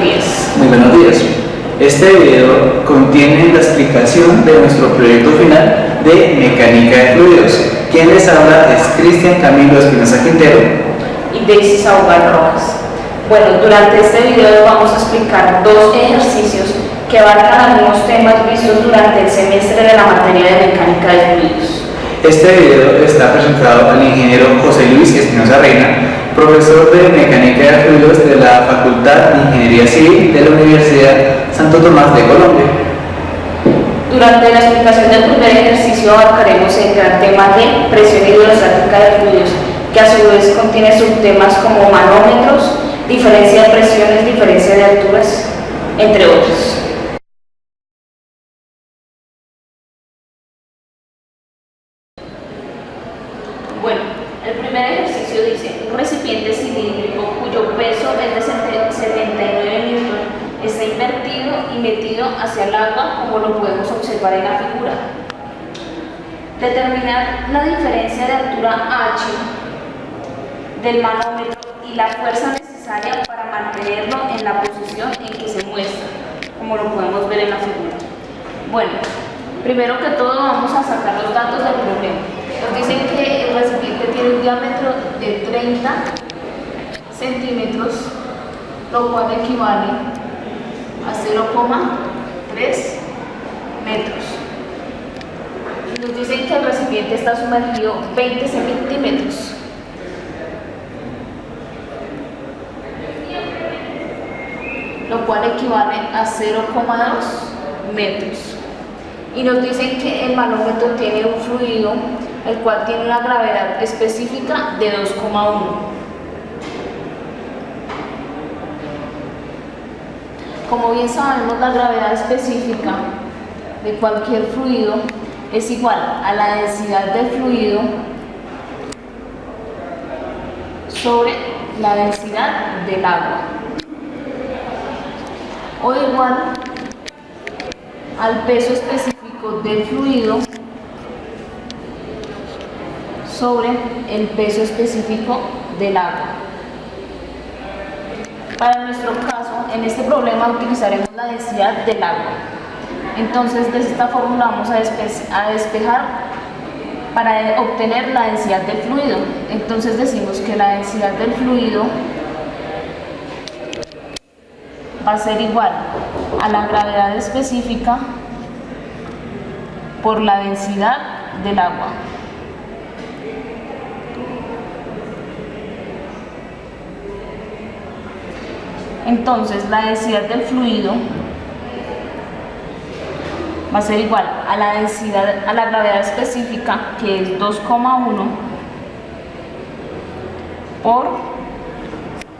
días. Muy buenos días. Este video contiene la explicación de nuestro proyecto final de mecánica de fluidos. Quien les habla es Cristian Camilo Espinosa Quintero Y Daisy Saugar Rojas. Bueno, durante este video vamos a explicar dos ejercicios que abarcan algunos temas vistos durante el semestre de la materia de mecánica de fluidos. Este video está presentado al ingeniero José Luis Espinosa Reina, profesor de Mecánica de Fluidos de la Facultad de Ingeniería Civil de la Universidad Santo Tomás de Colombia. Durante la explicación del primer ejercicio abarcaremos el gran tema de presión hidrostática de fluidos, que a su vez contiene subtemas como manómetros, diferencia de presiones, diferencia de alturas, entre otros. Bueno, el primer ejercicio dice: un recipiente cilíndrico cuyo peso es de 79 newton está invertido y metido hacia el agua, como lo podemos observar en la figura. Determinar la diferencia de altura H del manómetro y la fuerza necesaria para mantenerlo en la posición en que se muestra, como lo podemos ver en la figura. Bueno, primero que todo vamos a sacar los datos del problema. Nos dicen que el recipiente tiene un diámetro de 30 centímetros, lo cual equivale a 0,3 metros. Nos dicen que el recipiente está sumergido 20 centímetros. Lo cual equivale a 0,2 metros. Y nos dicen que el manómetro tiene un fluido, el cual tiene una gravedad específica de 2,1. Como bien sabemos, la gravedad específica de cualquier fluido es igual a la densidad del fluido sobre la densidad del agua, o igual al peso específico del fluido sobre el peso específico del agua. Para nuestro caso, en este problema utilizaremos la densidad del agua. Entonces, de esta fórmula vamos a despejar para obtener la densidad del fluido. Entonces decimos que la densidad del fluido va a ser igual a la gravedad específica por la densidad del agua. Entonces, la densidad del fluido va a ser igual a la densidad, a la gravedad específica, que es 2,1, por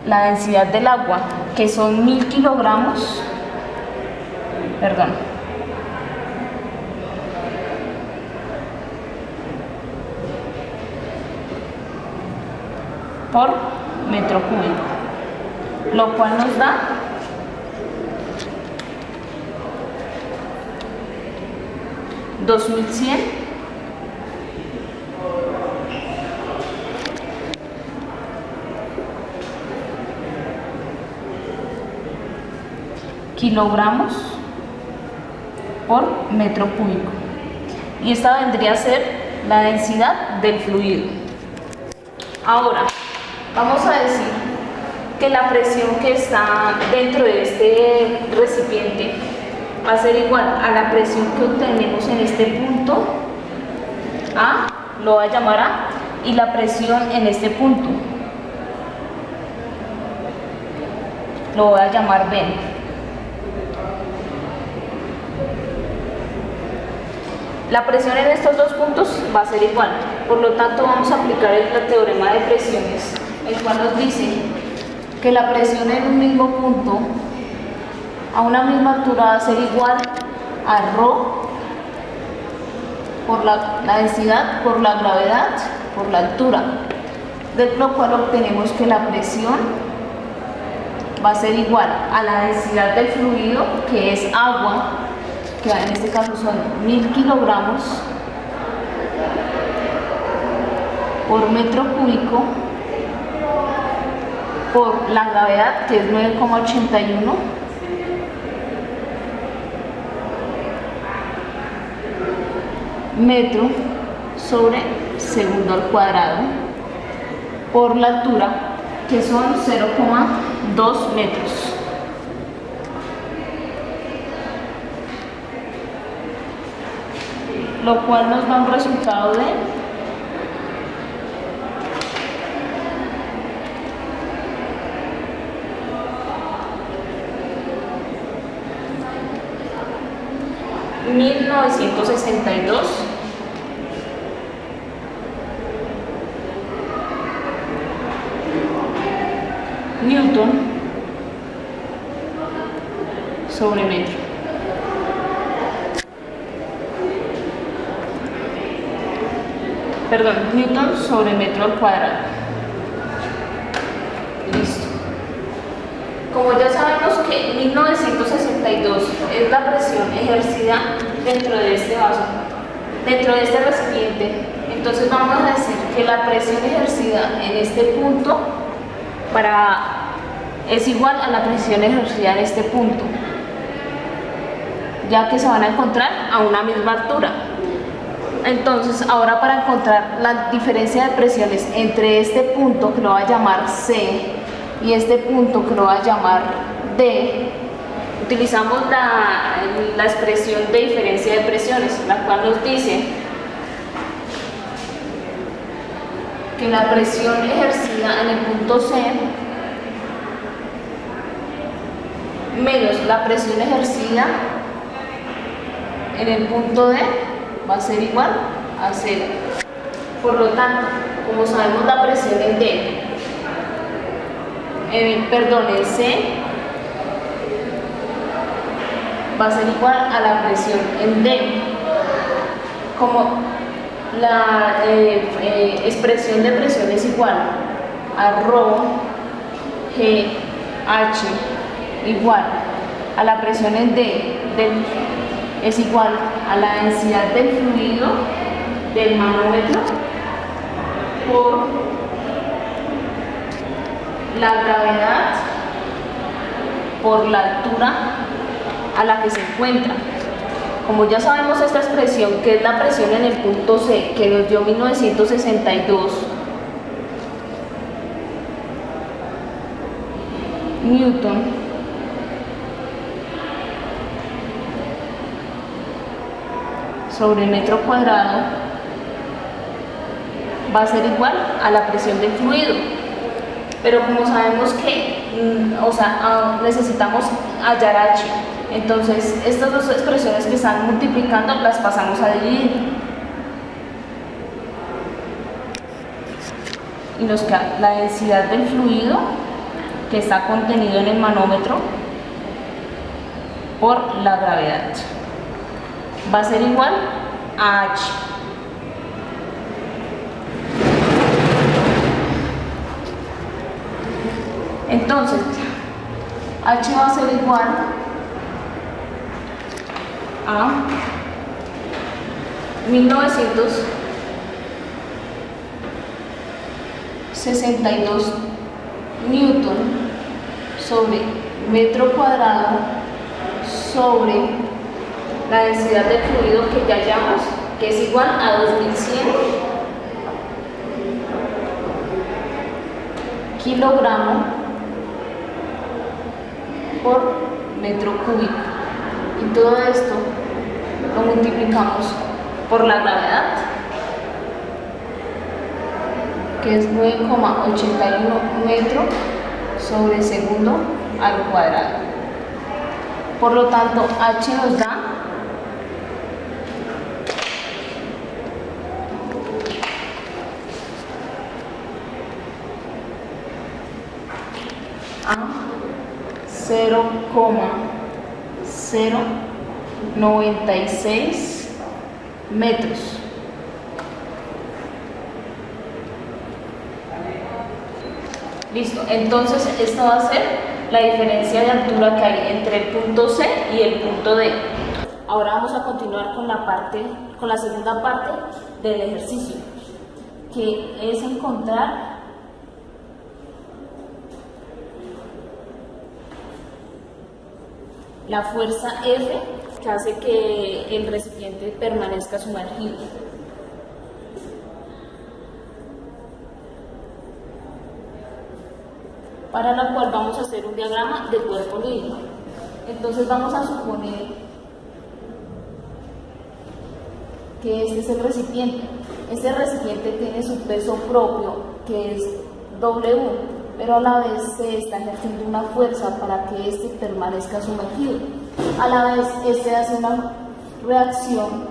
la densidad del agua, que son 1000 kilogramos, por metro cúbico, lo cual nos da 2100 kilogramos por metro cúbico, y esta vendría a ser la densidad del fluido. Ahora vamos a decir que la presión que está dentro de este recipiente va a ser igual a la presión que obtenemos en este punto A, lo voy a llamar A, y la presión en este punto lo voy a llamar B. La presión en estos dos puntos va a ser igual, por lo tanto vamos a aplicar el teorema de presiones, el cual nos dice que la presión en un mismo punto a una misma altura va a ser igual a ρ por la densidad, por la gravedad, por la altura, de lo cual obtenemos que la presión va a ser igual a la densidad del fluido, que es agua, que en este caso son 1000 kilogramos por metro cúbico por la gravedad, que es 9,81, metro sobre segundo al cuadrado, por la altura, que son 0,2 metros. Lo cual nos da un resultado de $1962 Newton sobre metro. Perdón, Newton sobre metro al cuadrado. Listo. Como ya sabemos que 1962 es la presión ejercida dentro de este vaso, dentro de este recipiente, entonces vamos a decir que la presión ejercida en este punto es igual a la presión ejercida en este punto, ya que se van a encontrar a una misma altura. Entonces, ahora para encontrar la diferencia de presiones entre este punto, que lo voy a llamar C, y este punto, que lo voy a llamar D, utilizamos la expresión de diferencia de presiones, la cual nos dice que la presión ejercida en el punto C menos la presión ejercida en el punto D va a ser igual a 0. Por lo tanto, como sabemos la presión en D, en C va a ser igual a la presión en D. Como la expresión de presión es igual a ρ G H igual a la presión en D es igual a la densidad del fluido del manómetro por la gravedad por la altura a la que se encuentra. Como ya sabemos esta expresión, que es la presión en el punto C, que nos dio 1962 Newton sobre metro cuadrado, va a ser igual a la presión del fluido. Pero como sabemos que necesitamos hallar H, entonces estas dos expresiones que están multiplicando las pasamos a dividir y nos queda la densidad del fluido que está contenido en el manómetro por la gravedad, va a ser igual a H. Entonces, H va a ser igual a 1962 Newton sobre metro cuadrado sobre la densidad del fluido que ya hallamos, que es igual a 2100 kilogramos por metro cúbico. Y todo esto lo multiplicamos por la gravedad, que es 9,81 metros sobre segundo al cuadrado. Por lo tanto, H nos da a 0,096 metros. Listo, entonces esta va a ser la diferencia de altura que hay entre el punto C y el punto D. Ahora vamos a continuar con la segunda parte del ejercicio, que es encontrar la fuerza F, que hace que el recipiente permanezca sumergido. Para la cual vamos a hacer un diagrama de cuerpo libre. Entonces vamos a suponer que este es el recipiente. Este recipiente tiene su peso propio, que es W, pero a la vez se está ejerciendo una fuerza para que este permanezca sumergido. A la vez, este hace una reacción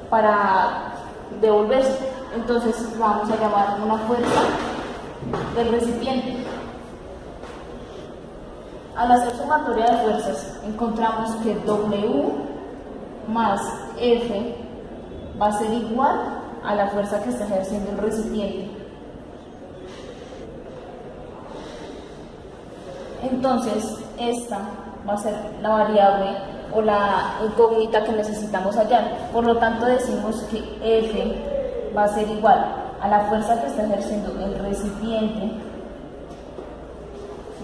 para devolverse. Entonces vamos a llamar una fuerza del recipiente. Al hacer sumatoria de fuerzas, encontramos que W más F va a ser igual a la fuerza que está ejerciendo el recipiente. Entonces, esta va a ser la variable o la incógnita que necesitamos hallar. Por lo tanto, decimos que F va a ser igual a la fuerza que está ejerciendo el recipiente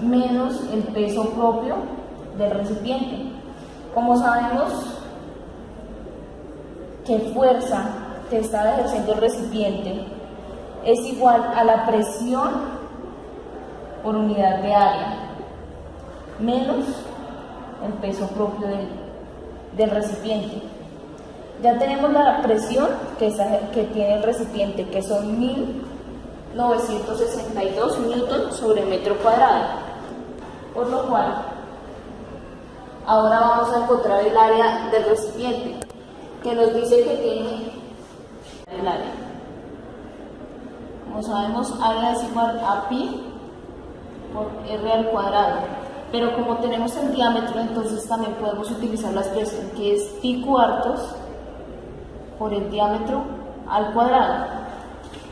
menos el peso propio del recipiente. Como sabemos que fuerza que está ejerciendo el recipiente es igual a la presión por unidad de área menos el peso propio del recipiente. Ya tenemos la presión que tiene el recipiente, que son 1962 newton sobre metro cuadrado. Por lo cual, ahora vamos a encontrar el área del recipiente, que nos dice que tiene el área. Como sabemos, área es igual a pi por r al cuadrado. Pero como tenemos el diámetro, entonces también podemos utilizar la expresión que es pi cuartos por el diámetro al cuadrado.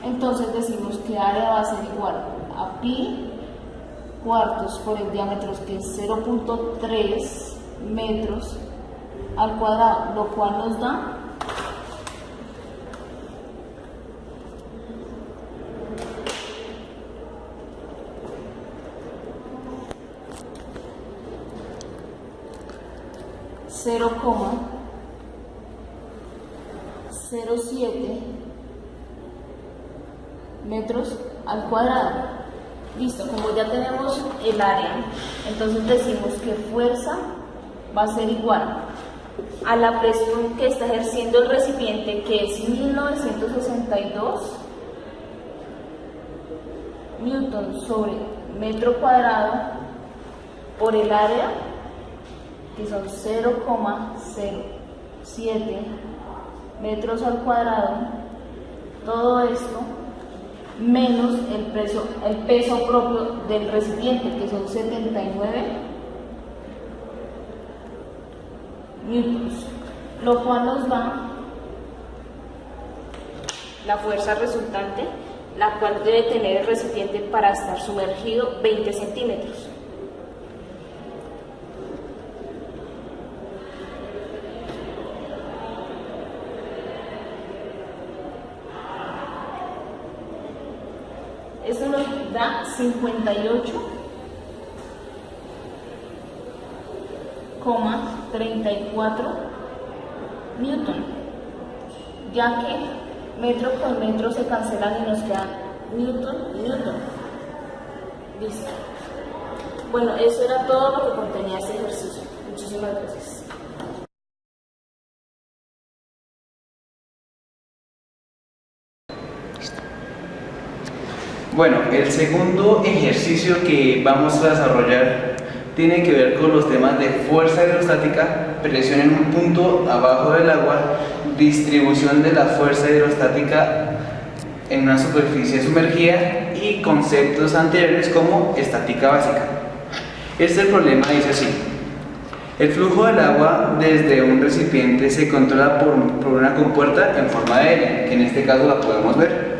Entonces decimos que área va a ser igual a pi cuartos por el diámetro, que es 0.3 metros al cuadrado, lo cual nos da 0,07 metros al cuadrado. Listo, como ya tenemos el área, entonces decimos que fuerza va a ser igual a la presión que está ejerciendo el recipiente, que es 1962 newton sobre metro cuadrado por el área, que son 0,07 metros al cuadrado. Todo esto menos el peso propio del recipiente, que son 79 newtons, lo cual nos da la fuerza resultante, la cual debe tener el recipiente para estar sumergido 20 centímetros. Eso nos da 58,34 newton, ya que metro con metro se cancelan y nos queda newton y newton. Listo. Bueno, eso era todo lo que contenía este ejercicio. Muchísimas gracias. Bueno, el segundo ejercicio que vamos a desarrollar tiene que ver con los temas de fuerza hidrostática, presión en un punto abajo del agua, distribución de la fuerza hidrostática en una superficie sumergida y conceptos anteriores como estática básica. Este problema dice así: el flujo del agua desde un recipiente se controla por una compuerta en forma de L, que en este caso la podemos ver,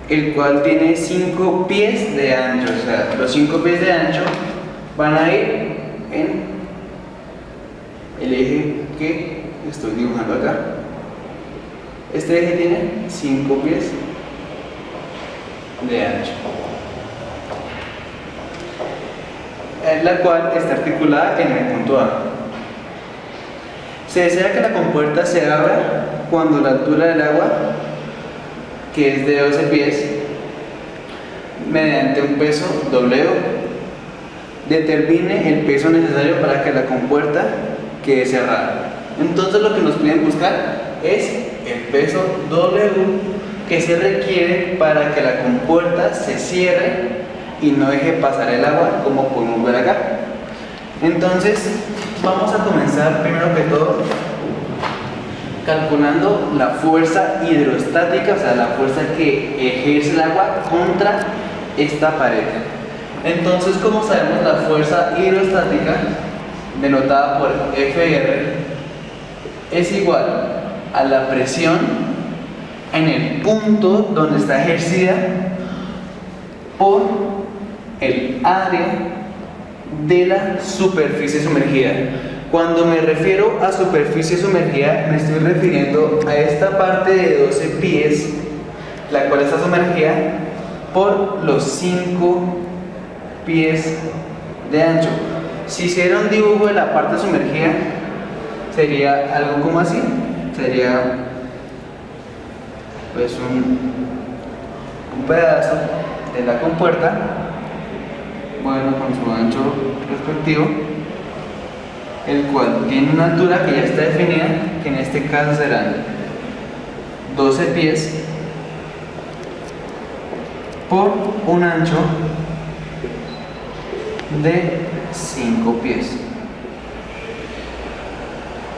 el cual tiene 5 pies de ancho. O sea, los 5 pies de ancho van a ir en el eje que estoy dibujando acá. Este eje tiene 5 pies de ancho. la cual está articulada en el punto A. Se desea que la compuerta se abra cuando la altura del agua, que es de 12 pies, mediante un peso W, determine el peso necesario para que la compuerta quede cerrada. Entonces lo que nos piden buscar es el peso W que se requiere para que la compuerta se cierre y no deje pasar el agua, como podemos ver acá. Entonces vamos a comenzar primero que todo calculando la fuerza hidrostática, o sea, la fuerza que ejerce el agua contra esta pared. Entonces, como sabemos, la fuerza hidrostática, denotada por Fr, es igual a la presión en el punto donde está ejercida por el área de la superficie sumergida. Cuando me refiero a superficie sumergida, me estoy refiriendo a esta parte de 12 pies, la cual está sumergida por los 5 pies de ancho. Si hiciera un dibujo de la parte sumergida, sería algo como así. Sería pues un pedazo de la compuerta, bueno, con su ancho respectivo, el cual tiene una altura que ya está definida, que en este caso serán 12 pies por un ancho de 5 pies.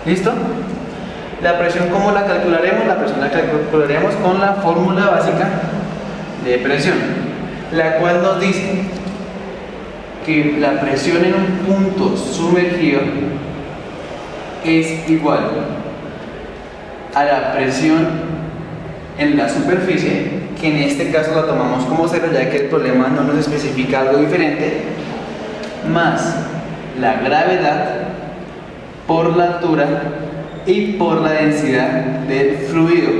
¿Listo? La presión, ¿cómo la calcularemos? La presión la calcularemos con la fórmula básica de presión, la cual nos dice que la presión en un punto sumergido es igual a la presión en la superficie, que en este caso la tomamos como cero, ya que el problema no nos especifica algo diferente, más la gravedad por la altura y por la densidad del fluido.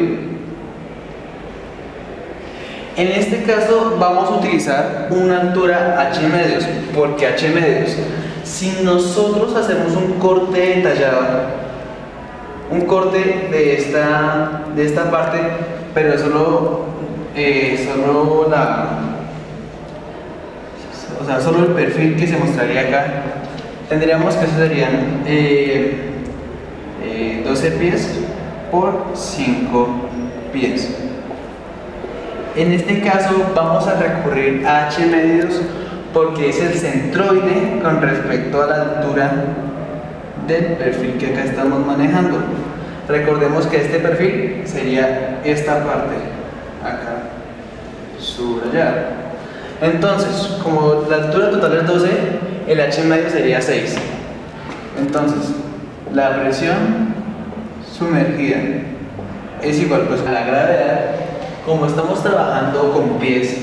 En este caso vamos a utilizar una altura H medios. ¿Por qué H medios? Si nosotros hacemos un corte detallado, un corte de esta parte, pero solo el perfil que se mostraría acá, tendríamos que serían 12 pies por 5 pies. En este caso vamos a recurrir a H medios porque es el centroide con respecto a la altura del perfil que acá estamos manejando. Recordemos que este perfil sería esta parte acá subrayada. Entonces, como la altura total es 12, el H medio sería 6. Entonces, la presión sumergida es igual pues a la gravedad. Como estamos trabajando con pies,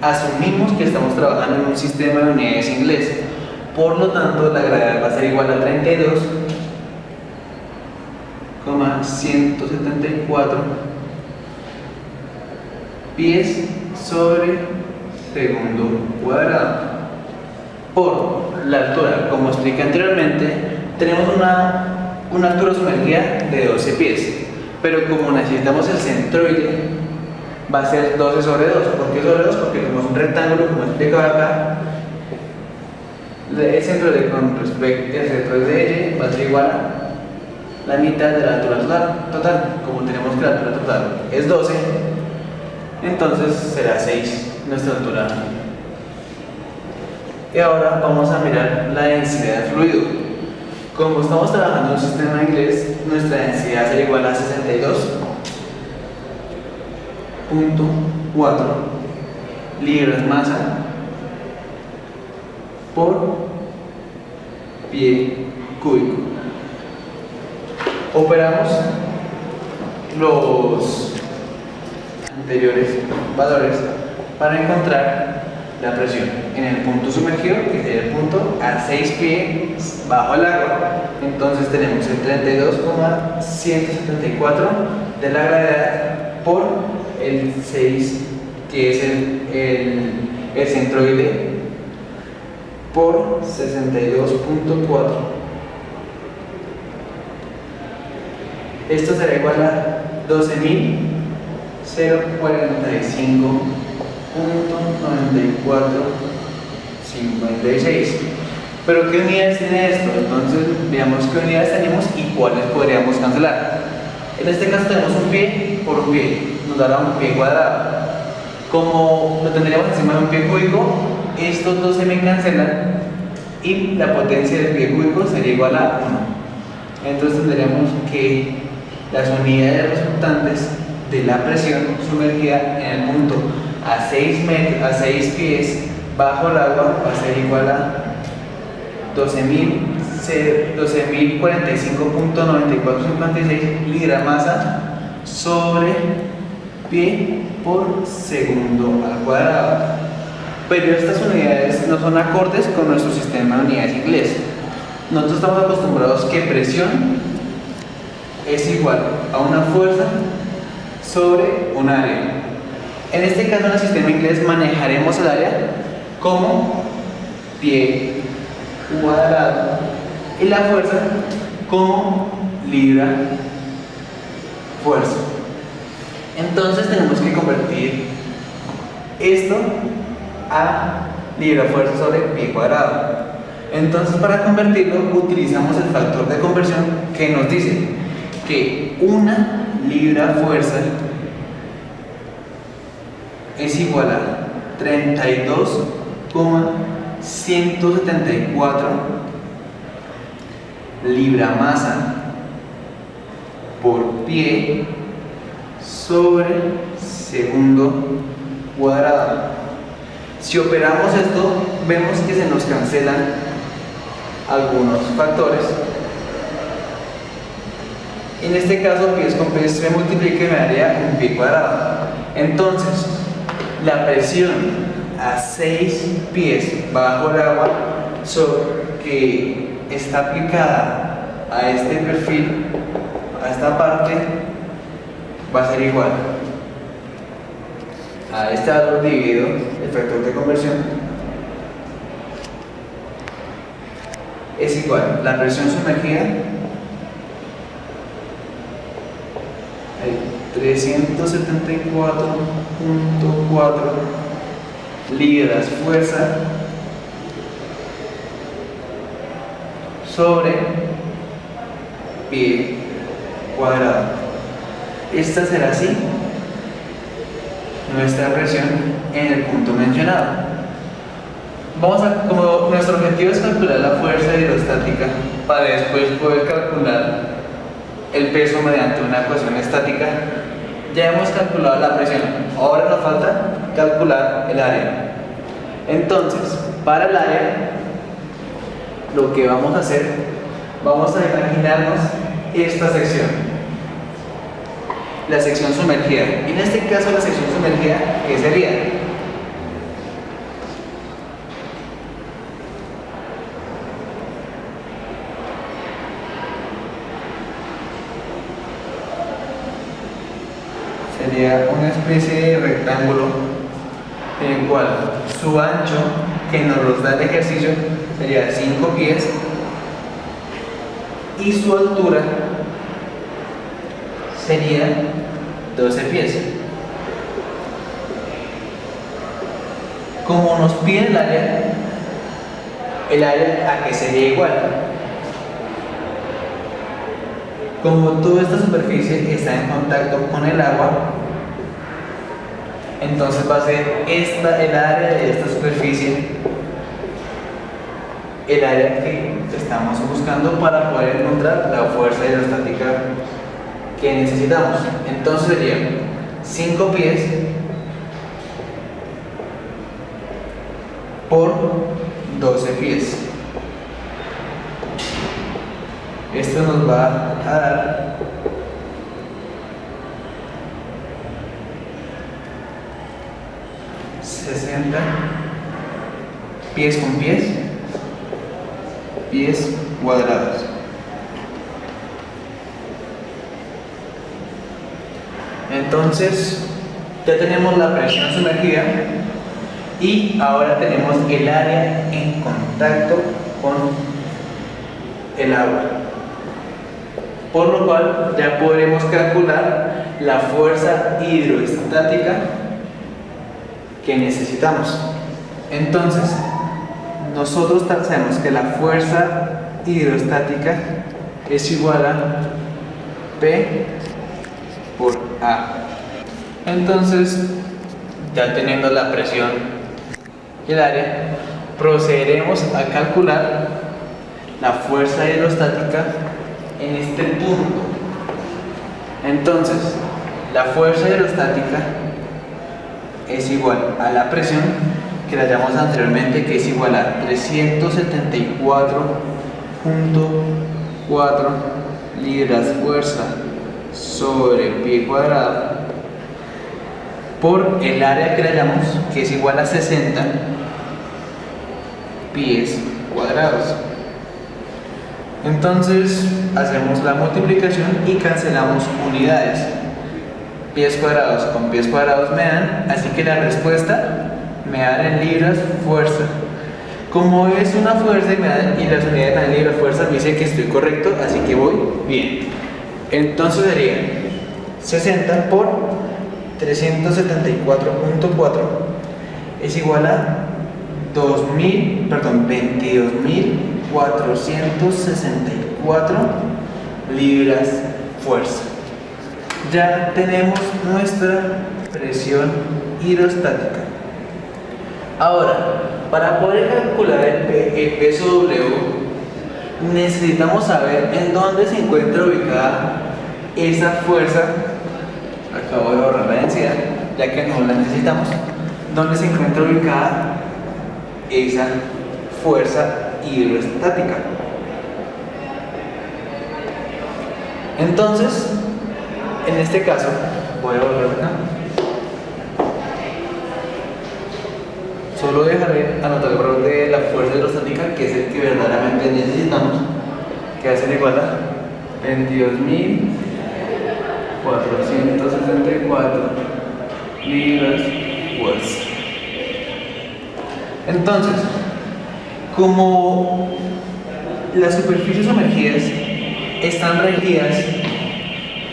asumimos que estamos trabajando en un sistema de unidades inglés. Por lo tanto, la gravedad va a ser igual a 32,174 pies sobre segundo cuadrado. Por la altura, como expliqué anteriormente, tenemos una altura sumergida de 12 pies. Pero como necesitamos el centroide, va a ser 12 sobre 2. ¿Por qué sobre 2? Porque tenemos un rectángulo, como explicaba acá. El centroide con respecto al centroide va a ser igual a la mitad de la altura total. Como tenemos que la altura total es 12, entonces será 6 nuestra altura. Y ahora vamos a mirar la densidad del fluido. Como estamos trabajando en un sistema inglés, nuestra densidad será igual a 62,4 libras masa por pie cúbico. Operamos los anteriores valores para encontrar la presión en el punto sumergido, que sería el punto a 6 pies bajo el agua. Entonces tenemos el 32,174 de la gravedad por el 6, que es el centroide por 62.4. Esto será igual a 12.045.9456. Pero ¿qué unidades tiene esto? Entonces veamos qué unidades tenemos y cuáles podríamos cancelar. En este caso tenemos un pie por un pie, nos dará un pie cuadrado. Como lo tendríamos encima de un pie cúbico, estos dos se me cancelan y la potencia del pie cúbico sería igual a 1. Entonces tendríamos que las unidades resultantes de la presión sumergida en el punto a 6 pies bajo el agua va a ser igual a 12.045.9456 libra masa sobre pie por segundo al cuadrado. Pero estas unidades no son acordes con nuestro sistema de unidades inglés. Nosotros estamos acostumbrados que presión es igual a una fuerza sobre un área. En este caso, en el sistema inglés manejaremos el área como pie cuadrado y la fuerza como libra fuerza. Entonces tenemos que convertir esto a libra fuerza sobre pie cuadrado. Entonces, para convertirlo utilizamos el factor de conversión que nos dice que una libra fuerza es igual a 32,174 libra masa por pie sobre segundo cuadrado. Si operamos esto, vemos que se nos cancelan algunos factores. En este caso, pies con pies se multiplica y me daría un pie cuadrado. Entonces, la presión a 6 pies bajo el agua que está aplicada a este perfil, a esta parte, va a ser igual a este valor dividido el factor de conversión, es igual la presión sumergida, 374.4 libras fuerza sobre pie cuadrado. Esta será así nuestra presión en el punto mencionado. Como nuestro objetivo es calcular la fuerza hidrostática para después poder calcular el peso mediante una ecuación estática, ya hemos calculado la presión. Ahora nos falta calcular el área. Entonces, para el área, lo que vamos a hacer, vamos a imaginarnos esta sección. La sección sumergida. En este caso, la sección sumergida, ¿qué sería? Sería una especie de rectángulo en el cual su ancho, que nos los da el ejercicio, sería 5 pies y su altura sería 12 pies. Como nos pide el área a que sería igual. Como toda esta superficie está en contacto con el agua, entonces va a ser el área de esta superficie, el área que estamos buscando para poder encontrar la fuerza hidrostática que necesitamos. Entonces sería 5 pies por 12 pies. Esto nos va a dar 60 pies con pies cuadrados. Entonces ya tenemos la presión sumergida Y ahora tenemos el área en contacto con el agua, por lo cual ya podremos calcular la fuerza hidroestática que necesitamos. Entonces, nosotros sabemos que la fuerza hidroestática es igual a P por A. Entonces, ya teniendo la presión y el área, procederemos a calcular la fuerza hidrostática en este punto. Entonces, la fuerza hidrostática es igual a la presión que la llamamos anteriormente, que es igual a 374.4 libras fuerza sobre pie cuadrado por el área que le llamamos, que es igual a 60 pies cuadrados. Entonces hacemos la multiplicación y cancelamos unidades. Pies cuadrados con pies cuadrados me dan, así que la respuesta me dan en libras fuerza. Como es una fuerza y las unidades me dan libras fuerza, me dice que estoy correcto, así que voy bien. Entonces sería 60 por 374.4 es igual a 22.464 libras fuerza. Ya tenemos nuestra presión hidrostática. Ahora, para poder calcular el peso W, necesitamos saber en dónde se encuentra ubicada esa fuerza. Acabo de ahorrar la densidad, ya que no la necesitamos. ¿Dónde se encuentra ubicada esa fuerza hidrostática? Entonces, en este caso, voy a volver acá. Solo dejaré anotar el valor de la fuerza hidrostática, que es el que verdaderamente necesitamos, que va a ser igual a 22.464 libras fuerza. Entonces, como las superficies sumergidas están regidas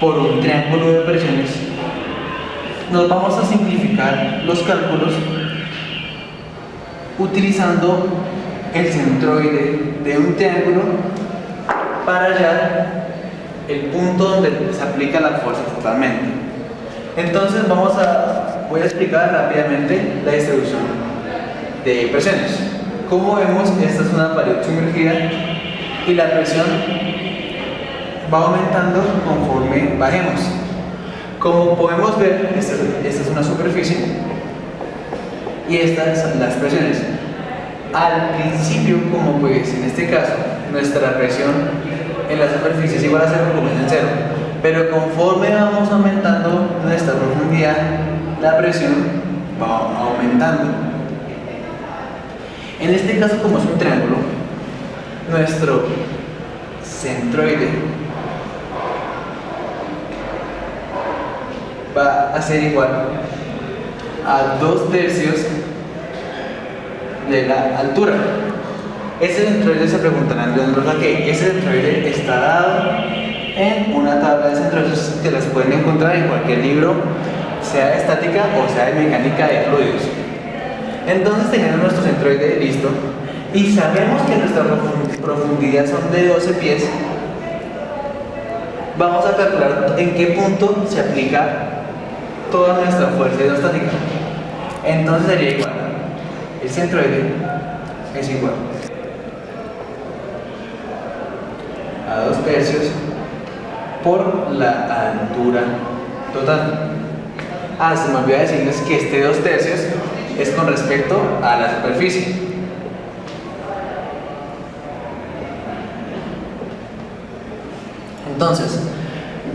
por un triángulo de presiones, nos vamos a simplificar los cálculos utilizando el centroide de un triángulo para hallar el punto donde se aplica la fuerza totalmente. Entonces voy a explicar rápidamente la distribución de presiones. Como vemos, esta es una pared sumergida y la presión va aumentando conforme bajemos. Como podemos ver, esta es una superficie y estas son las presiones. Al principio, como pues en este caso, nuestra presión en la superficie es igual a 0, como es en 0, pero conforme vamos aumentando nuestra profundidad, la presión va aumentando. En este caso, como es un triángulo, nuestro centroide va a ser igual a 2/3 de la altura. Ese centroide, se preguntarán de dónde lo saqué. Ese centroide está dado en una tabla de centroides que las pueden encontrar en cualquier libro, sea de estática o sea de mecánica de fluidos. Entonces, teniendo nuestro centroide listo y sabemos que nuestra profundidad son de 12 pies, vamos a calcular en qué punto se aplica toda nuestra fuerza hidrostática. Entonces sería igual, el centroide es igual a 2/3 por la altura total. Se me olvidó decirles que este 2/3 es con respecto a la superficie. Entonces,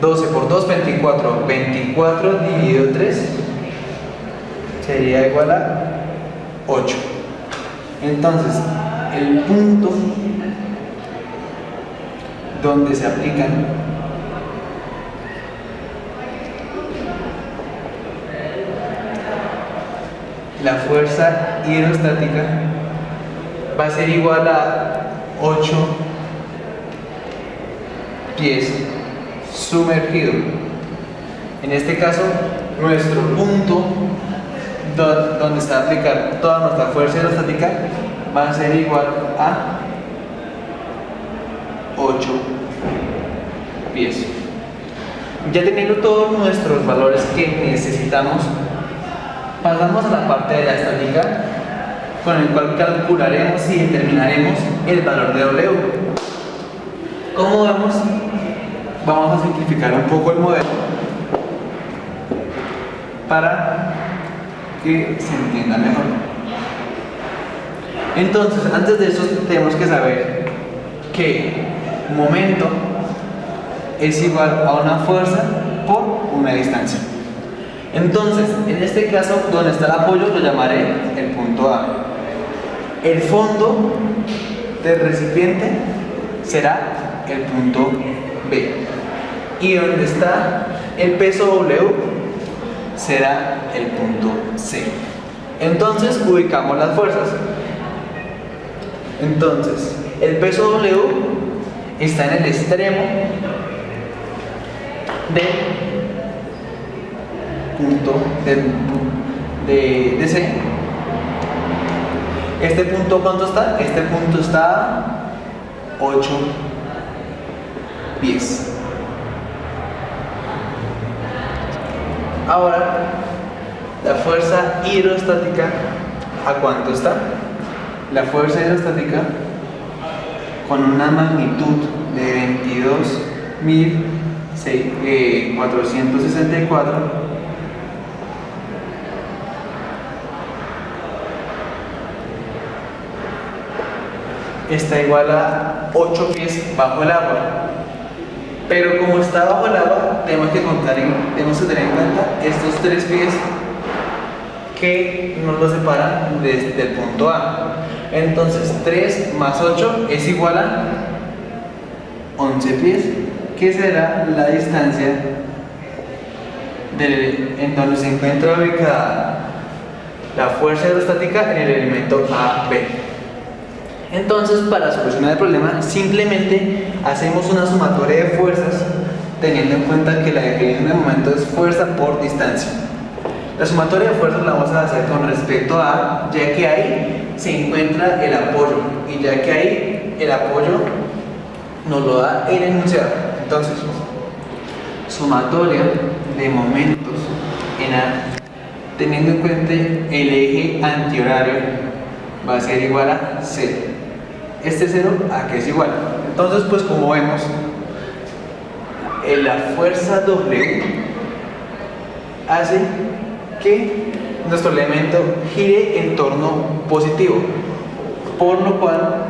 12 por 2, 24. 24 dividido 3 sería igual a 8. Entonces, el punto donde se aplican la fuerza hidrostática va a ser igual a 8 pies sumergido. En este caso, nuestro punto donde se va a aplicar toda nuestra fuerza hidrostática va a ser igual a 8 pies. Ya teniendo todos nuestros valores que necesitamos, pasamos a la parte de la estática, con el cual calcularemos y determinaremos el valor de W. Como vemos, vamos a simplificar un poco el modelo para que se entienda mejor. Entonces, antes de eso tenemos que saber que momento es igual a una fuerza por una distancia. Entonces, en este caso, donde está el apoyo lo llamaré el punto A. El fondo del recipiente será el punto B. Y donde está el peso W será el punto C. Entonces, ubicamos las fuerzas. Entonces, el peso W está en el extremo del punto de C. ¿Este punto cuánto está? Este punto está a 8 pies. Ahora, la fuerza hidrostática, ¿a cuánto está? La fuerza hidrostática, con una magnitud de 22.464, está igual a 8 pies bajo el agua. Pero como está bajo el agua, tenemos que tener en cuenta estos 3 pies que nos lo separan desde el punto A. Entonces 3 más 8 es igual a 11 pies, que será la distancia en donde se encuentra ubicada la fuerza hidrostática en el elemento AB. Entonces, para solucionar el problema, simplemente hacemos una sumatoria de fuerzas, teniendo en cuenta que la definición de momento es fuerza por distancia. La sumatoria de fuerzas la vamos a hacer con respecto a, ya que ahí se encuentra el apoyo, y ya que ahí el apoyo nos lo da el enunciado. Entonces, sumatoria de momentos en A, teniendo en cuenta el eje antihorario, va a ser igual a 0. Este 0 a que es igual. Entonces, pues como vemos, la fuerza W hace que nuestro elemento gire en torno positivo, por lo cual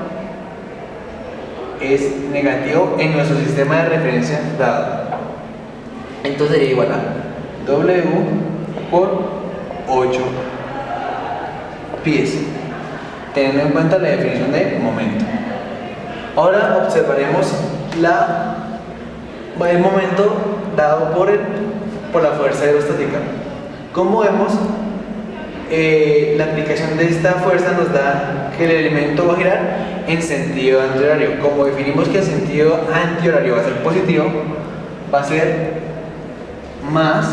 es negativo en nuestro sistema de referencia dado. Entonces sería igual a W por 8 pies, teniendo en cuenta la definición de momento. Ahora observaremos el momento dado por la fuerza hidrostática. Como vemos, la aplicación de esta fuerza nos da que el elemento va a girar en sentido antihorario. Como definimos que el sentido antihorario va a ser positivo, va a ser más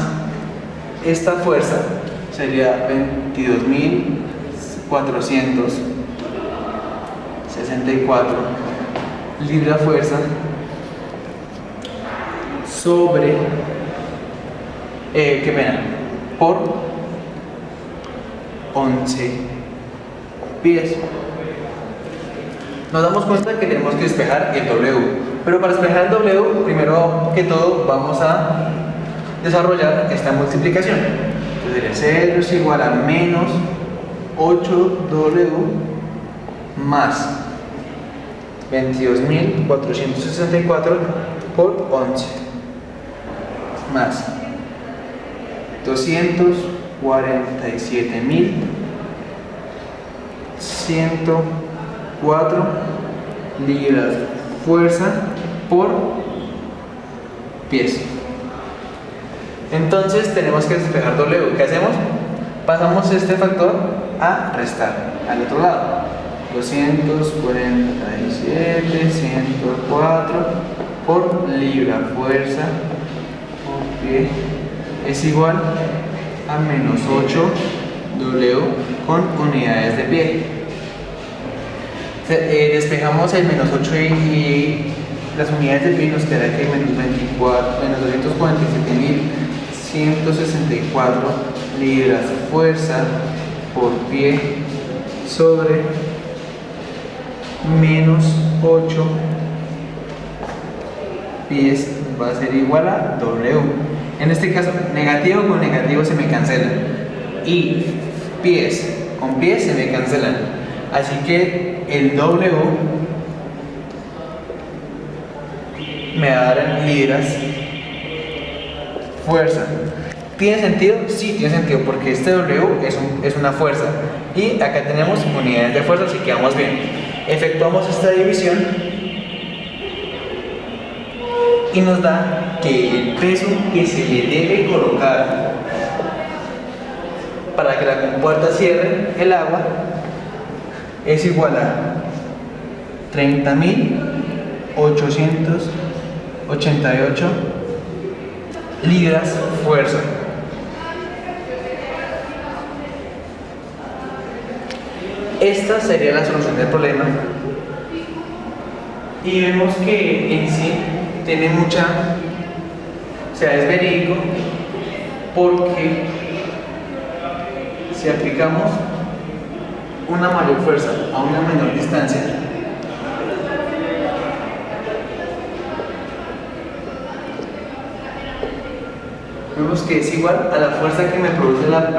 esta fuerza, sería 22.464 libras fuerza sobre por 11 pies. Nos damos cuenta que tenemos que despejar el W, pero para despejar el W, primero que todo vamos a desarrollar esta multiplicación. Entonces 0 es igual a menos 8W más 22.464 por 11 más 247.104 libras fuerza por pies. Entonces tenemos que despejar W. ¿Qué hacemos? Pasamos este factor a restar al otro lado. 247, 104 por libra fuerza por pie es igual a menos 8 W con unidades de pie. Despejamos el menos 8 y las unidades de pie, nos queda que menos 247.164 libras fuerza por pie sobre menos 8 pies va a ser igual a W. En este caso, negativo con negativo se me cancelan y pies con pies se me cancelan. Así que el W me va a dar en libras fuerza. ¿Tiene sentido? Sí, tiene sentido, porque este W es una fuerza y acá tenemos unidades de fuerza, así que vamos bien. Efectuamos esta división y nos da que el peso que se le debe colocar para que la compuerta cierre el agua es igual a 30.888 libras fuerza. Esta sería la solución del problema y vemos que en sí tiene mucha, o sea, es verídico, porque si aplicamos una mayor fuerza a una menor distancia, vemos que es igual a la fuerza que me produce la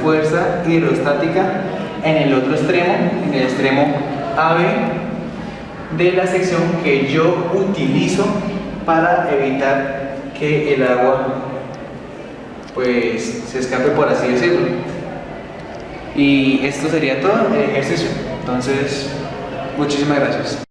fuerza hidrostática en el otro extremo, en el extremo AB de la sección que yo utilizo para evitar que el agua pues se escape, por así decirlo. Y esto sería todo el ejercicio. Entonces, muchísimas gracias.